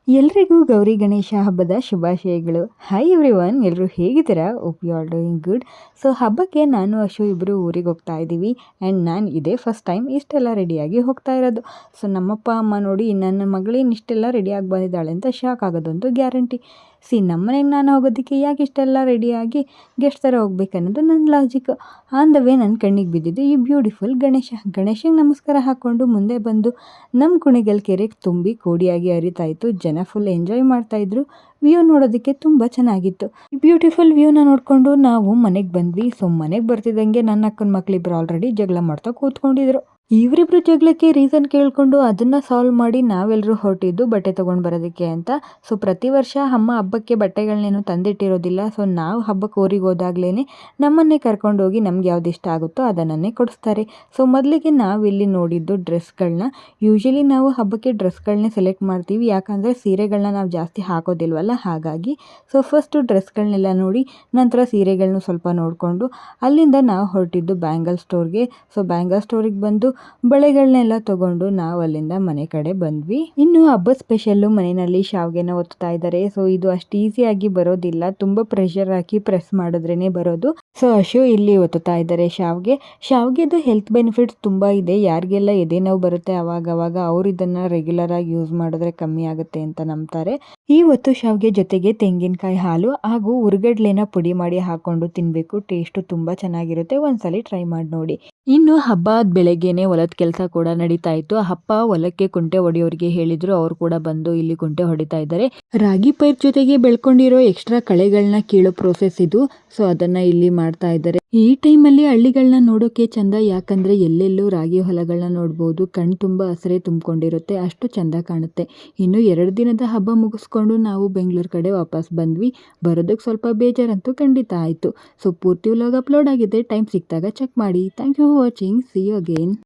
ಎಲ್ರಿಗೂ ಗೌರಿ ಗಣೇಶ ಹಬ್ಬದ ಶುಭಾಶಯಗಳು. ಹಾಯ್ ಎವ್ರಿವನ್, ಎಲ್ಲರೂ ಹೇಗಿದ್ದೀರಾ? Hope you are doing good. So ಹಬ್ಬಕ್ಕೆ ನಾನು ಅಶು ಇಬ್ಬರು ಊರಿಗೆ ಹೋಗ್ತಾ ಇದ್ದೀವಿ. ಆ್ಯಂಡ್ ನಾನು ಇದೇ ಫಸ್ಟ್ ಟೈಮ್ ಇಷ್ಟೆಲ್ಲ ರೆಡಿಯಾಗಿ ಹೋಗ್ತಾ ಇರೋದು. ಸೊ ನಮ್ಮಪ್ಪ ಅಮ್ಮ ನೋಡಿ ನನ್ನ ಮಗಳೇನು ಇಷ್ಟೆಲ್ಲ ರೆಡಿಯಾಗಿ ಬಂದಿದ್ದಾಳೆ ಅಂತ ಶಾಕ್ ಆಗೋದಂತೂ ಗ್ಯಾರಂಟಿ. ನಮ್ಮನೆಗೆ ನಾನು ಹೋಗೋದಕ್ಕೆ ಯಾಕೆ ಇಷ್ಟೆಲ್ಲ ರೆಡಿಯಾಗಿ ಗೆಸ್ಟ್ ಥರ ಹೋಗ್ಬೇಕನ್ನೋದು ನನ್ನ ಲಾಜಿಕ್. ಆನ್ ದ ವೇ ನನ್ನ ಕಣ್ಣಿಗೆ ಬಿದ್ದಿದ್ದು ಈ ಬ್ಯೂಟಿಫುಲ್ ಗಣೇಶಂಗೆ ನಮಸ್ಕಾರ ಹಾಕ್ಕೊಂಡು ಮುಂದೆ ಬಂದು ನಮ್ಮ ಕುಣಿಗಲ್ ಕೆರೆ ತುಂಬಿ ಕೋಡಿಯಾಗಿ ಹರಿತಾ ಇತ್ತು. ಜನ ಫುಲ್ ಎಂಜಾಯ್ ಮಾಡ್ತಾಯಿದ್ರು. ವ್ಯೂ ನೋಡೋದಕ್ಕೆ ತುಂಬ ಚೆನ್ನಾಗಿತ್ತು. ಈ ಬ್ಯೂಟಿಫುಲ್ ವ್ಯೂನ ನೋಡಿಕೊಂಡು ನಾವು ಮನೆಗೆ ಬಂದ್ವಿ. ಸೊ ಮನೆಗೆ ಬರ್ತಿದ್ದಂಗೆ ನನ್ನ ಅಕ್ಕನ ಮಕ್ಕಳಿಬ್ರು ಆಲ್ರೆಡಿ ಜಗಳ ಮಾಡ್ತಾ ಕೂತ್ಕೊಂಡಿದ್ರು. ಇವರಿಬ್ರು ಜಗಳಕ್ಕೆ ರೀಸನ್ ಕೇಳಿಕೊಂಡು ಅದನ್ನು ಸಾಲ್ವ್ ಮಾಡಿ ನಾವೆಲ್ಲರೂ ಹೊರಟಿದ್ದು ಬಟ್ಟೆ ತೊಗೊಂಡು ಬರೋದಕ್ಕೆ ಅಂತ. ಸೊ ಪ್ರತಿ ವರ್ಷ ಅಮ್ಮ ಹಬ್ಬಕ್ಕೆ ಬಟ್ಟೆಗಳನ್ನೇನು ತಂದಿಟ್ಟಿರೋದಿಲ್ಲ. ಸೊ ನಾವು ಹಬ್ಬಕ್ಕೆ ಊರಿಗೆ ಹೋದಾಗ್ಲೇ ನಮ್ಮನ್ನೇ ಕರ್ಕೊಂಡೋಗಿ ನಮ್ಗೆ ಯಾವ್ದು ಇಷ್ಟ ಆಗುತ್ತೋ ಅದನ್ನೇ ಕೊಡಿಸ್ತಾರೆ. ಸೊ ಮೊದಲಿಗೆ ನಾವಿಲ್ಲಿ ನೋಡಿದ್ದು ಡ್ರೆಸ್ಗಳನ್ನ. ಯೂಶಲಿ ನಾವು ಹಬ್ಬಕ್ಕೆ ಡ್ರೆಸ್ಗಳನ್ನೇ ಸೆಲೆಕ್ಟ್ ಮಾಡ್ತೀವಿ, ಯಾಕಂದರೆ ಸೀರೆಗಳನ್ನ ನಾವು ಜಾಸ್ತಿ ಹಾಕೋದಿಲ್ವಲ್ಲ, ಹಾಗಾಗಿ. ಸೊ ಫಸ್ಟು ಡ್ರೆಸ್ಗಳನ್ನೆಲ್ಲ ನೋಡಿ ನಂತರ ಸೀರೆಗಳನ್ನೂ ಸ್ವಲ್ಪ ನೋಡಿಕೊಂಡು ಅಲ್ಲಿಂದ ನಾವು ಹೊರಟಿದ್ದು ಬ್ಯಾಂಗಲ್ ಸ್ಟೋರ್ಗೆ. ಸೊ ಬ್ಯಾಂಗಲ್ ಸ್ಟೋರಿಗೆ ಬಂದು ಬಳೆಗಳನ್ನೆಲ್ಲ ತಗೊಂಡು ನಾವು ಅಲ್ಲಿಂದ ಮನೆ ಕಡೆ ಬಂದ್ವಿ. ಇನ್ನು ಹಬ್ಬ ಸ್ಪೆಷಲ್ಲು ಮನೆಯಲ್ಲಿ ಶಾವ್ಗೆನ ಒತ್ತಾ ಇದ್ದಾರೆ. ಸೊ ಇದು ಅಷ್ಟು ಈಸಿಯಾಗಿ ಬರೋದಿಲ್ಲ, ತುಂಬ ಪ್ರೆಷರ್ ಹಾಕಿ ಪ್ರೆಸ್ ಮಾಡಿದ್ರೇ ಬರೋದು. ಸೊ ಅಶು ಇಲ್ಲಿ ಒತ್ತುತ್ತಾ ಇದ್ದಾರೆ ಶಾವ್ಗೆದು ಹೆಲ್ತ್ ಬೆನಿಫಿಟ್ಸ್ ತುಂಬ ಇದೆ. ಯಾರಿಗೆಲ್ಲ ಎದೆ ನೋವು ಬರುತ್ತೆ ಅವಾಗವಾಗ ಅವ್ರು ಇದನ್ನು ರೆಗ್ಯುಲರ್ ಆಗಿ ಯೂಸ್ ಮಾಡಿದ್ರೆ ಕಮ್ಮಿ ಆಗುತ್ತೆ ಅಂತ ನಂಬ್ತಾರೆ. ಈ ಒತ್ತು ಶಾವ್ಗೆ ಜೊತೆಗೆ ತೆಂಗಿನಕಾಯಿ ಹಾಲು ಹಾಗೂ ಹುರ್ಗಡ್ಲೆನ ಪುಡಿ ಮಾಡಿ ಹಾಕೊಂಡು ತಿನ್ನಬೇಕು. ಟೇಸ್ಟು ತುಂಬ ಚೆನ್ನಾಗಿರುತ್ತೆ, ಒಂದ್ಸಲಿ ಟ್ರೈ ಮಾಡಿ ನೋಡಿ. ಇನ್ನು ಹಬ್ಬ ಆದ ಬೆಳಗ್ಗೆನೆ ಹೊಲದ ಕೆಲಸ ಕೂಡ ನಡೀತಾ ಇತ್ತು. ಅಪ್ಪ ಹೊಲಕ್ಕೆ ಕುಂಟೆ ಹೊಡೆಯೋರಿಗೆ ಹೇಳಿದ್ರು, ಅವ್ರು ಕೂಡ ಬಂದು ಇಲ್ಲಿ ಕುಂಟೆ ಹೊಡಿತಾ ಇದ್ದಾರೆ. ರಾಗಿ ಪೈರ್ ಜೊತೆಗೆ ಬೆಳ್ಕೊಂಡಿರೋ ಎಕ್ಸ್ಟ್ರಾ ಕಳೆಗಳನ್ನ ಕೀಳೋ ಪ್ರೋಸೆಸ್ ಇದು. ಸೊ ಅದನ್ನ ಇಲ್ಲಿ ಮಾಡ್ತಾ ಇದ್ದಾರೆ. ಈ ಟೈಮಲ್ಲಿ ಹಳ್ಳಿಗಳನ್ನ ನೋಡೋಕೆ ಚಂದ, ಯಾಕಂದ್ರೆ ಎಲ್ಲೆಲ್ಲೂ ರಾಗಿ ಹೊಲಗಳನ್ನ ನೋಡ್ಬೋದು. ಕಣ್ ತುಂಬ ಹಸಿರೇ ತುಂಬಿಕೊಂಡಿರುತ್ತೆ, ಅಷ್ಟು ಚಂದ ಕಾಣುತ್ತೆ. ಇನ್ನು 2 ದಿನದ ಹಬ್ಬ ಮುಗಿಸ್ಕೊಂಡು ನಾವು ಬೆಂಗಳೂರು ಕಡೆ ವಾಪಸ್ ಬಂದ್ವಿ. ಬರೋದಕ್ಕೆ ಸ್ವಲ್ಪ ಬೇಜಾರಂತೂ ಖಂಡಿತ ಆಯಿತು. ಸೊ ಪೂರ್ತಿ ವ್ಲಾಗ್ ಅಪ್ಲೋಡ್ ಆಗಿದೆ, ಟೈಮ್ ಸಿಕ್ಕಿದಾಗ ಚೆಕ್ ಮಾಡಿ. Thank you for watching. See you again.